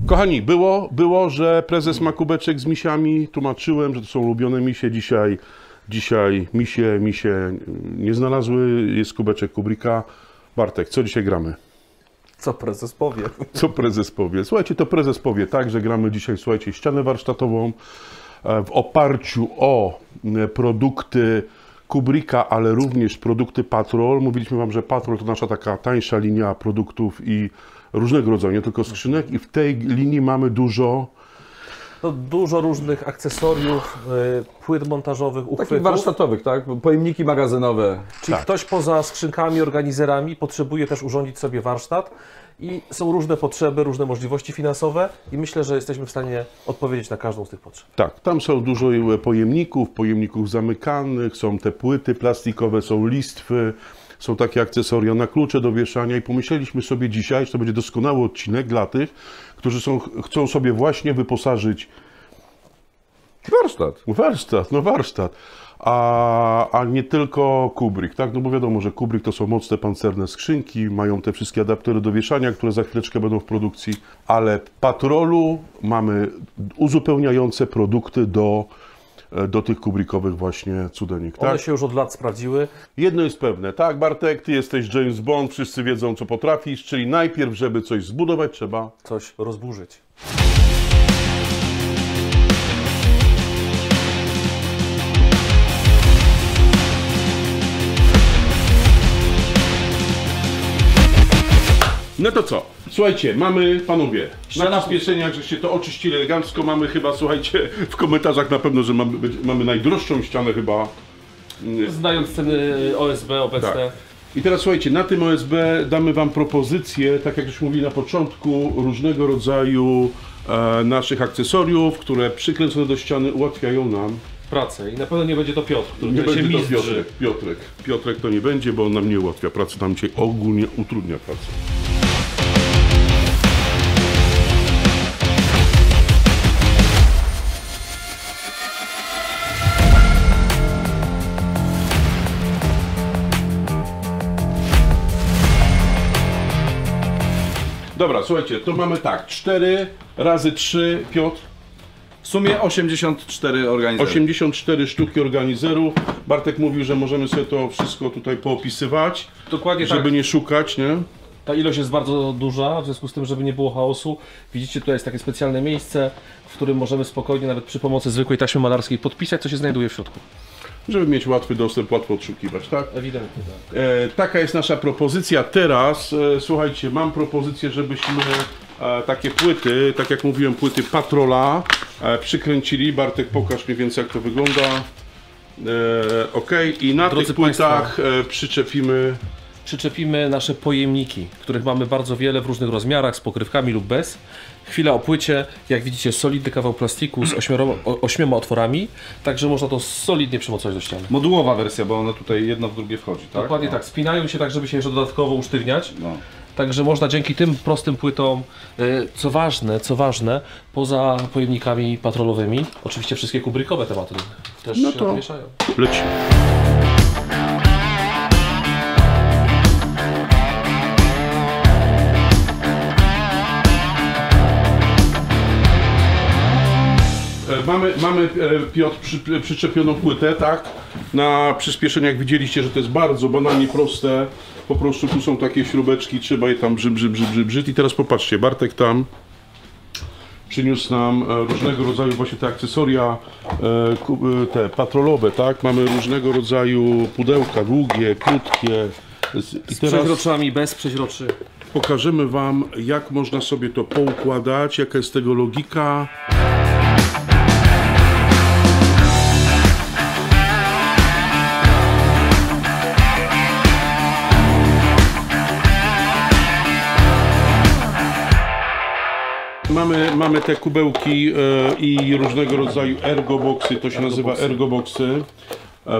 Kochani, było, że prezes ma kubeczek z misiami. Tłumaczyłem, że to są ulubione misie. Dzisiaj misie nie znalazły. Jest kubeczek Kubricka. Bartek, co dzisiaj gramy? Co prezes powie? Co prezes powie? Słuchajcie, to prezes powie tak, że gramy dzisiaj, słuchajcie, ścianę warsztatową w oparciu o produkty Kubricka, ale również produkty Patrol. Mówiliśmy Wam, że Patrol to nasza taka tańsza linia produktów i różnego rodzaju, nie tylko skrzynek, i w tej linii mamy dużo różnych akcesoriów, płyt montażowych, uchwytów. Takich warsztatowych, tak? Pojemniki magazynowe. Czyli ktoś poza skrzynkami, organizerami potrzebuje też urządzić sobie warsztat i są różne potrzeby, różne możliwości finansowe i myślę, że jesteśmy w stanie odpowiedzieć na każdą z tych potrzeb. Tak, tam są dużo pojemników zamykanych, są te płyty plastikowe, są listwy, są takie akcesoria na klucze do wieszania i pomyśleliśmy sobie dzisiaj, że to będzie doskonały odcinek dla tych, którzy chcą sobie właśnie wyposażyć warsztat, a nie tylko Kubrick, tak? No bo wiadomo, że Kubrick to są mocne pancerne skrzynki, mają te wszystkie adaptery do wieszania, które za chwileczkę będą w produkcji, ale w Patrolu mamy uzupełniające produkty do tych Kubrickowych właśnie cudenik, tak? One się już od lat sprawdziły. Jedno jest pewne, tak Bartek, ty jesteś James Bond, wszyscy wiedzą co potrafisz, czyli najpierw, żeby coś zbudować, trzeba coś rozburzyć. No to co? Słuchajcie, mamy, panowie, na przyspieszeniach, żeście to oczyścili elegancko, mamy chyba, słuchajcie, w komentarzach na pewno, że mamy najdroższą ścianę chyba. Znając ceny OSB obecne. Tak. I teraz słuchajcie, na tym OSB damy Wam propozycje, tak jak już mówili na początku, różnego rodzaju naszych akcesoriów, które przykręcone do ściany ułatwiają nam pracę. I na pewno nie będzie to Piotr, który nie się będzie mizdrzy. Piotrek to nie będzie, bo on nam nie ułatwia pracy, nam dzisiaj ogólnie utrudnia pracę. Dobra, słuchajcie, to mamy tak, 4 razy 3, Piotr. W sumie 84 organizery. 84 sztuki organizerów. Bartek mówił, że możemy sobie to wszystko tutaj poopisywać, Dokładnie żeby tak. nie szukać, nie? Ta ilość jest bardzo duża, w związku z tym, żeby nie było chaosu. Widzicie, tutaj jest takie specjalne miejsce, w którym możemy spokojnie, nawet przy pomocy zwykłej taśmy malarskiej, podpisać, co się znajduje w środku. Żeby mieć łatwy dostęp, łatwo odszukiwać, tak? Ewidentnie tak. Taka jest nasza propozycja. Teraz, słuchajcie, mam propozycję, żebyśmy takie płyty, tak jak mówiłem, płyty Patrola przykręcili. Bartek, pokaż mniej więcej jak to wygląda. Ok, i na Drodzy tych płytach Państwo, przyczepimy nasze pojemniki, których mamy bardzo wiele w różnych rozmiarach, z pokrywkami lub bez. Chwila o płycie, jak widzicie, solidny kawał plastiku z 8 otworami, także można to solidnie przymocować do ściany. Modułowa wersja, bo ona tutaj jedno w drugie wchodzi, tak? Dokładnie tak, spinają się tak, żeby się jeszcze dodatkowo usztywniać. No. Także można dzięki tym prostym płytom, co ważne, poza pojemnikami patrolowymi, oczywiście wszystkie Kubrickowe tematy też No się to mieszają. lecimy. Mamy Piotr, przyczepioną płytę, tak? Na przyspieszeniach widzieliście, że to jest bardzo banalnie proste. Po prostu tu są takie śrubeczki, trzeba je tam brzyt. I teraz popatrzcie, Bartek tam przyniósł nam różnego rodzaju właśnie te akcesoria, te patrolowe, tak? Mamy różnego rodzaju pudełka, długie, krótkie. Z przeźroczami, bez przeźroczy. Pokażemy Wam, jak można sobie to poukładać, jaka jest tego logika. Mamy te kubełki i różnego rodzaju ergoboxy, to się nazywa ergoboxy,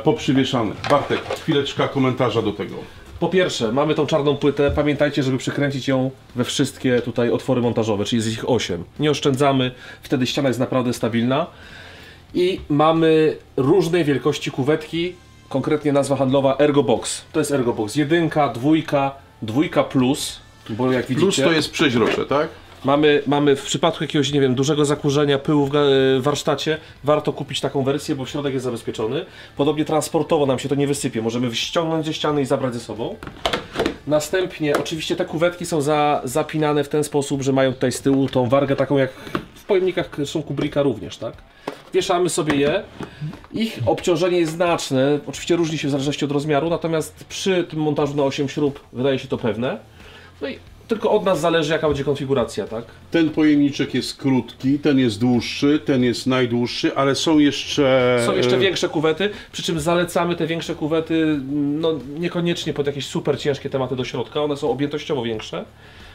poprzywieszane. Bartek, chwileczka komentarza do tego. Po pierwsze, mamy tą czarną płytę, pamiętajcie, żeby przykręcić ją we wszystkie tutaj otwory montażowe, czyli jest ich 8. Nie oszczędzamy, wtedy ściana jest naprawdę stabilna. I mamy różnej wielkości kuwetki, konkretnie nazwa handlowa Ergobox. To jest Ergobox 1, 2, 2 plus, bo jak widzicie... Plus to jest przeźrocze, tak? Mamy w przypadku jakiegoś, nie wiem, dużego zakurzenia pyłu w warsztacie, warto kupić taką wersję, bo środek jest zabezpieczony. Podobnie transportowo nam się to nie wysypie, możemy ściągnąć ze ściany i zabrać ze sobą. Następnie oczywiście te kuwetki są zapinane w ten sposób, że mają tutaj z tyłu tą wargę taką jak w pojemnikach zresztą Kubricka również, tak? Wieszamy sobie je. Ich obciążenie jest znaczne, oczywiście różni się w zależności od rozmiaru, natomiast przy tym montażu na 8 śrub wydaje się to pewne. No i tylko od nas zależy, jaka będzie konfiguracja, tak? Ten pojemniczek jest krótki, ten jest dłuższy, ten jest najdłuższy, ale są jeszcze... Są jeszcze większe kuwety, przy czym zalecamy te większe kuwety, no niekoniecznie pod jakieś super ciężkie tematy do środka, one są objętościowo większe,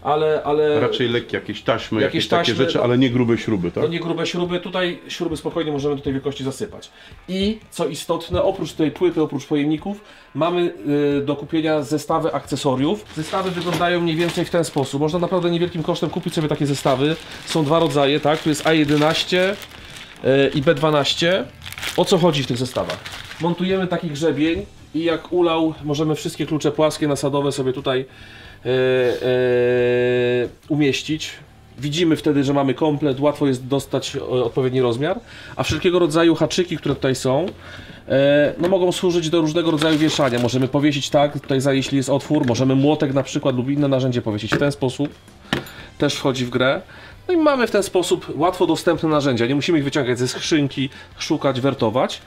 ale Raczej lekkie, jakieś taśmy, Jakieś takie taśmy, rzeczy, no. ale nie grube śruby, tak? to nie grube śruby, tutaj śruby spokojnie możemy do tej wielkości zasypać. I co istotne, oprócz tej płyty, oprócz pojemników, mamy do kupienia zestawy akcesoriów. Zestawy wyglądają mniej więcej w ten sposób. Można naprawdę niewielkim kosztem kupić sobie takie zestawy. Są dwa rodzaje, tak? Tu jest A11 i B12. O co chodzi w tych zestawach? Montujemy taki grzebień i jak ulał, możemy wszystkie klucze płaskie, nasadowe sobie tutaj umieścić. Widzimy wtedy, że mamy komplet, łatwo jest dostać odpowiedni rozmiar, a wszelkiego rodzaju haczyki, które tutaj są, no mogą służyć do różnego rodzaju wieszania. Możemy powiesić tak, tutaj jeśli jest otwór, możemy młotek na przykład lub inne narzędzie powiesić w ten sposób, też wchodzi w grę. No i mamy w ten sposób łatwo dostępne narzędzia, nie musimy ich wyciągać ze skrzynki, szukać, wertować.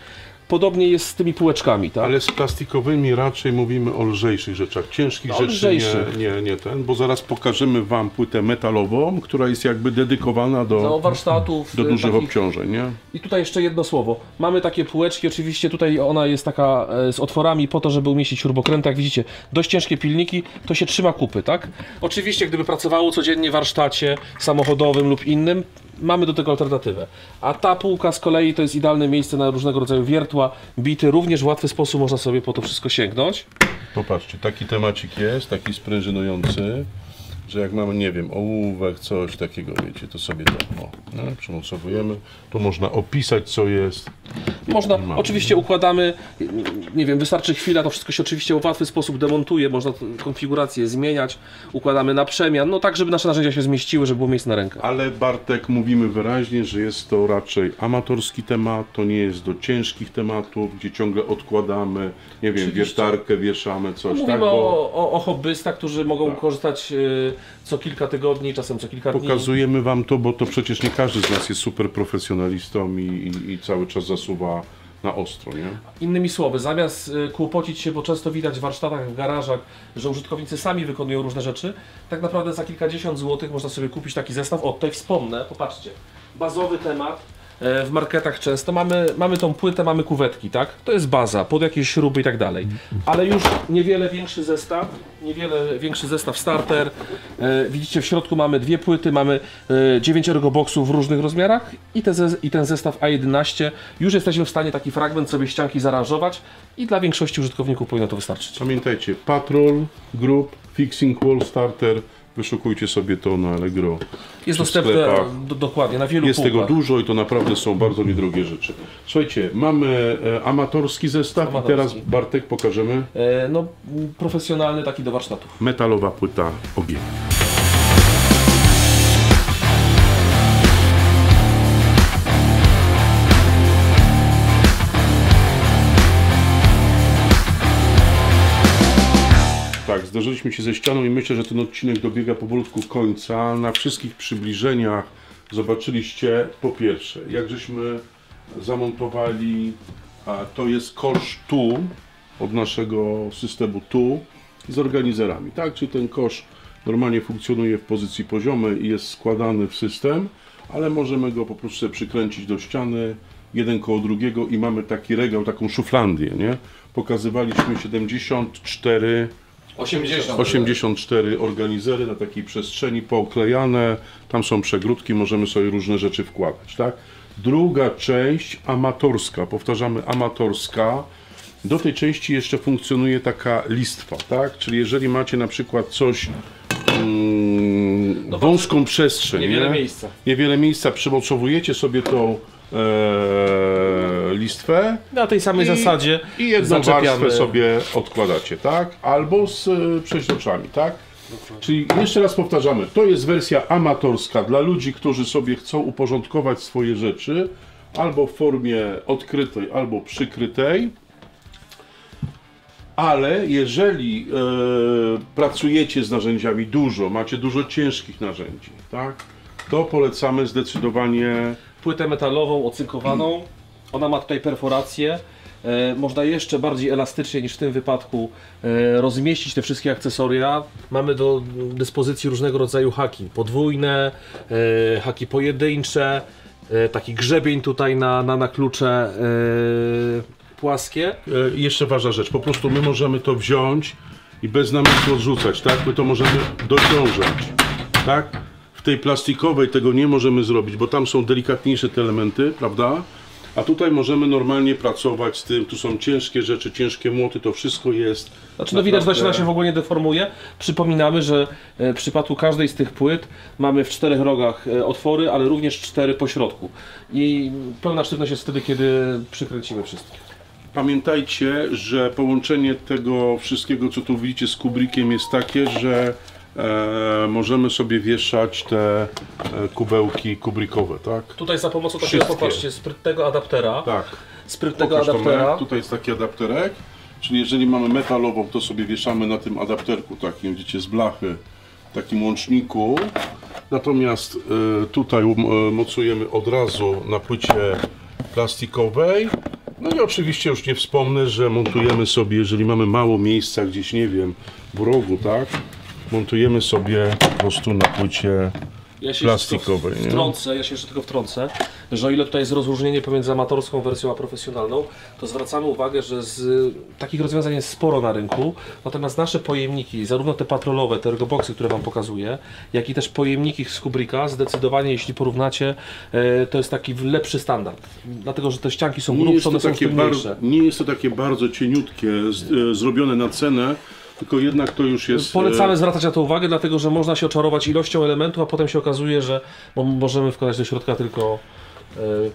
Podobnie jest z tymi półeczkami, tak? Ale z plastikowymi raczej mówimy o lżejszych rzeczach. Ciężkich rzeczy lżejszych. nie ten, bo zaraz pokażemy Wam płytę metalową, która jest jakby dedykowana do warsztatów, dużych takich... obciążeń, nie? I tutaj jeszcze jedno słowo. Mamy takie półeczki, oczywiście tutaj ona jest taka z otworami po to, żeby umieścić śrubokręty. Jak widzicie, dość ciężkie pilniki, to się trzyma kupy, tak? Oczywiście, gdyby pracowało codziennie w warsztacie samochodowym lub innym, mamy do tego alternatywę. A ta półka z kolei to jest idealne miejsce na różnego rodzaju wiertła, bity. Również w łatwy sposób można sobie po to wszystko sięgnąć. Popatrzcie, taki temacik jest, taki sprężynujący, że jak mamy, nie wiem, ołówek, coś takiego, wiecie, to sobie to przymocowujemy. Tu można opisać, co jest. Można, oczywiście układamy, nie wiem, wystarczy chwila, to wszystko się oczywiście w łatwy sposób demontuje, można konfigurację zmieniać, układamy na przemian, no tak, żeby nasze narzędzia się zmieściły, żeby było miejsce na rękę. Ale Bartek, mówimy wyraźnie, że jest to raczej amatorski temat, to nie jest do ciężkich tematów, gdzie ciągle odkładamy, nie wiem, wiertarkę, wieszamy coś, Mówimy tak? Bo o hobbystach, którzy mogą korzystać co kilka tygodni, czasem co kilka dni. pokazujemy Wam to, bo to przecież nie każdy z nas jest super profesjonalistą i cały czas zasuwa na ostro, nie? Innymi słowy, zamiast kłopocić się, bo często widać w warsztatach, w garażach, że użytkownicy sami wykonują różne rzeczy, tak naprawdę za kilkadziesiąt złotych można sobie kupić taki zestaw. O, tutaj wspomnę, popatrzcie, bazowy temat. W marketach często mamy tą płytę, mamy kuwetki, tak? To jest baza, pod jakieś śruby i tak dalej. Ale już niewiele większy zestaw starter. Widzicie, w środku mamy dwie płyty, mamy 9 ergoboxów w różnych rozmiarach i ten zestaw A11. Już jesteśmy w stanie taki fragment sobie ścianki zaaranżować i dla większości użytkowników powinno to wystarczyć. Pamiętajcie, Patrol, Group, Fixing Wall Starter, wyszukujcie sobie to na Allegro. Jest czy w dostępne sklepach. dokładnie na wielu Jest tego półkach. dużo i to naprawdę są bardzo niedrogie rzeczy. Słuchajcie, mamy amatorski zestaw i teraz Bartek pokażemy No, profesjonalny taki do warsztatów. metalowa płyta ogień. Tak, zderzyliśmy się ze ścianą i myślę, że ten odcinek dobiega powolutku końca. Na wszystkich przybliżeniach zobaczyliście po pierwsze, jak żeśmy zamontowali, to jest kosz tu, od naszego systemu tu, z organizerami, tak? Czyli ten kosz normalnie funkcjonuje w pozycji poziomej i jest składany w system, ale możemy go po prostu sobie przykręcić do ściany, jeden koło drugiego i mamy taki regał, taką szuflandię, nie? Pokazywaliśmy 84 organizery na takiej przestrzeni pooklejane, tam są przegródki, możemy sobie różne rzeczy wkładać, tak? Druga część amatorska, powtarzamy amatorska, do tej części jeszcze funkcjonuje taka listwa, tak? Czyli jeżeli macie na przykład coś, wąską przestrzeń, niewiele miejsca, przymocowujecie sobie tą listwę Na tej samej zasadzie i jedną warstwę sobie odkładacie, tak? Albo z przeźroczami, tak? Czyli jeszcze raz powtarzamy, to jest wersja amatorska dla ludzi, którzy sobie chcą uporządkować swoje rzeczy albo w formie odkrytej, albo przykrytej. Ale jeżeli pracujecie z narzędziami dużo, macie dużo ciężkich narzędzi, tak, to polecamy zdecydowanie Płytę metalową, ocynkowaną. Ona ma tutaj perforację. Można jeszcze bardziej elastycznie niż w tym wypadku rozmieścić te wszystkie akcesoria. Mamy do dyspozycji różnego rodzaju haki. Podwójne, haki pojedyncze, taki grzebień tutaj na klucze płaskie. Jeszcze ważna rzecz, po prostu my możemy to wziąć i bez namysłu odrzucać, tak? My to możemy dociążać, tak? W tej plastikowej tego nie możemy zrobić, bo tam są delikatniejsze te elementy, prawda? A tutaj możemy normalnie pracować z tym, tu są ciężkie rzeczy, ciężkie młoty, to wszystko jest... Znaczy no widać, że ona się w ogóle nie deformuje. Przypominamy, że w przypadku każdej z tych płyt mamy w 4 rogach otwory, ale również 4 po środku. I pełna sztywność jest wtedy, kiedy przykręcimy wszystkie. Pamiętajcie, że połączenie tego wszystkiego, co tu widzicie z kubrikiem, jest takie, że możemy sobie wieszać te kubełki kubrikowe, tak? Tutaj za pomocą takiego, Wszystkie. popatrzcie, sprytnego adaptera. Tak. Sprytnego Pokaż, adaptera. Tomek, tutaj jest taki adapterek, czyli jeżeli mamy metalową, to sobie wieszamy na tym adapterku takim, widzicie, z blachy, takim łączniku. Natomiast tutaj mocujemy od razu na płycie plastikowej. No i oczywiście już nie wspomnę, że montujemy sobie, jeżeli mamy mało miejsca gdzieś, nie wiem, w rogu, tak? Montujemy sobie po prostu na płycie plastikowej. Ja się jeszcze tylko wtrącę, że o ile tutaj jest rozróżnienie pomiędzy amatorską wersją a profesjonalną, to zwracamy uwagę, że z takich rozwiązań jest sporo na rynku, natomiast nasze pojemniki, zarówno te patrolowe, te ergoboxy, które Wam pokazuję, jak i też pojemniki z Kubricka, zdecydowanie jeśli porównacie, to jest taki lepszy standard, dlatego że te ścianki są grubsze, one są sztywniejsze. Nie jest to takie bardzo cieniutkie, zrobione na cenę, tylko jednak to już jest... Polecamy zwracać na to uwagę, dlatego że można się oczarować ilością elementów, a potem się okazuje, że możemy wkładać do środka tylko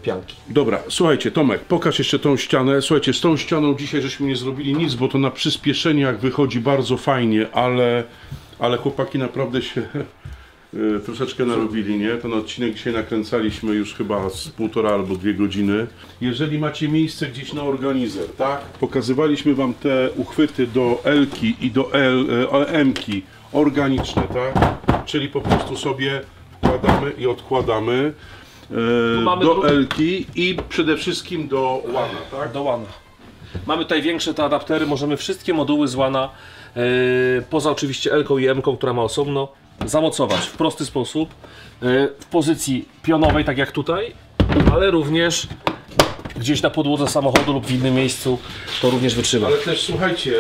pianki. Dobra, słuchajcie, Tomek, pokaż jeszcze tą ścianę. Słuchajcie, z tą ścianą dzisiaj żeśmy nie zrobili nic, bo to na przyspieszeniach wychodzi bardzo fajnie, ale chłopaki naprawdę się troszeczkę narobili, nie? Ten odcinek dzisiaj nakręcaliśmy już chyba z 1,5 albo 2 godziny. Jeżeli macie miejsce gdzieś na organizer, tak? Pokazywaliśmy Wam te uchwyty do L-ki i do M-ki organiczne, tak? Czyli po prostu sobie wkładamy i odkładamy do L-ki i przede wszystkim do Łana, tak? Do Łana. Mamy tutaj większe te adaptery, możemy wszystkie moduły z Łana, poza oczywiście L-ką i M-ką, która ma osobno, zamocować w prosty sposób, w pozycji pionowej, tak jak tutaj, ale również gdzieś na podłodze samochodu lub w innym miejscu to również wytrzyma. Ale też słuchajcie,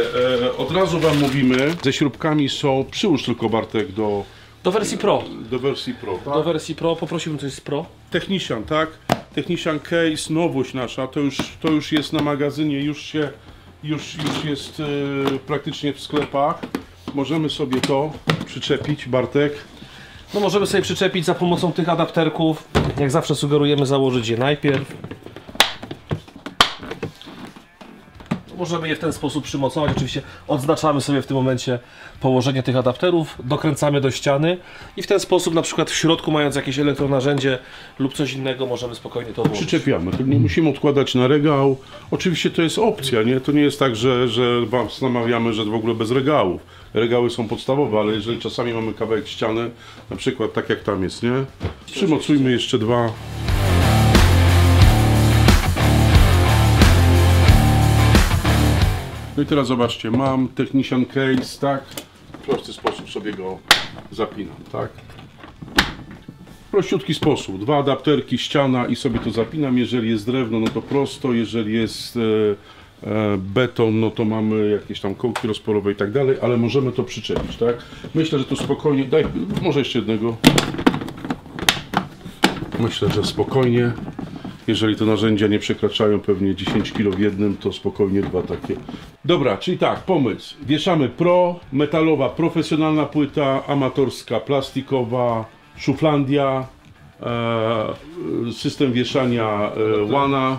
od razu Wam mówimy, ze śrubkami są, przyłóż tylko Bartek Do wersji Pro. do wersji Pro, tak? Do wersji Pro, poprosiłbym coś z Pro. Technician, tak? Technician Case, nowość nasza, to już jest na magazynie, już jest praktycznie w sklepach. Możemy sobie to przyczepić, Bartek. No możemy sobie przyczepić za pomocą tych adapterków. Jak zawsze sugerujemy założyć je najpierw. Możemy je w ten sposób przymocować. Oczywiście odznaczamy sobie w tym momencie położenie tych adapterów, dokręcamy do ściany i w ten sposób, na przykład w środku, mając jakieś elektronarzędzie lub coś innego, możemy spokojnie to włożyć. Przyczepiamy, to nie musimy odkładać na regał. Oczywiście to jest opcja, nie? To nie jest tak, że Was namawiamy, że w ogóle bez regałów. Regały są podstawowe, ale jeżeli czasami mamy kawałek ściany, na przykład tak jak tam jest, nie? Przymocujmy jeszcze 2. No i teraz zobaczcie, mam Technician Case, tak? W prosty sposób sobie go zapinam, tak? Prościutki sposób, 2 adapterki, ściana i sobie to zapinam. Jeżeli jest drewno, no to prosto, jeżeli jest beton, no to mamy jakieś tam kołki rozporowe i tak dalej, ale możemy to przyczepić, tak? Myślę, że tu spokojnie, daj, może jeszcze jednego. Myślę, że spokojnie, jeżeli te narzędzia nie przekraczają pewnie 10 kg w jednym, to spokojnie 2 takie. Dobra, czyli tak, pomysł. Wieszamy Pro, metalowa, profesjonalna płyta, amatorska, plastikowa, Szuflandia, system wieszania Łana,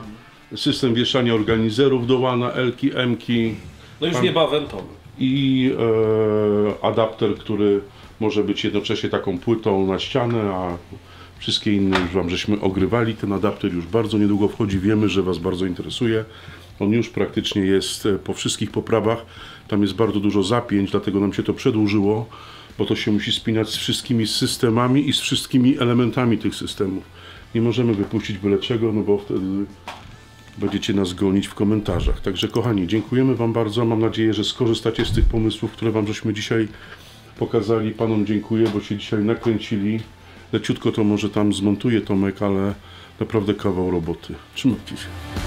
system wieszania organizerów do Łana, L-ki, M-ki. No już niebawem to. i adapter, który może być jednocześnie taką płytą na ścianę, a wszystkie inne już Wam żeśmy ogrywali. Ten adapter już bardzo niedługo wchodzi, wiemy, że Was bardzo interesuje. On już praktycznie jest po wszystkich poprawach. Tam jest bardzo dużo zapięć, dlatego nam się to przedłużyło, bo to się musi spinać z wszystkimi systemami i z wszystkimi elementami tych systemów. Nie możemy wypuścić byle czego, no bo wtedy będziecie nas gonić w komentarzach. Także kochani, dziękujemy Wam bardzo. Mam nadzieję, że skorzystacie z tych pomysłów, które Wam żeśmy dzisiaj pokazali. Panom dziękuję, bo się dzisiaj nakręcili. Leciutko to może tam zmontuje Tomek, ale naprawdę kawał roboty. Trzymajcie się.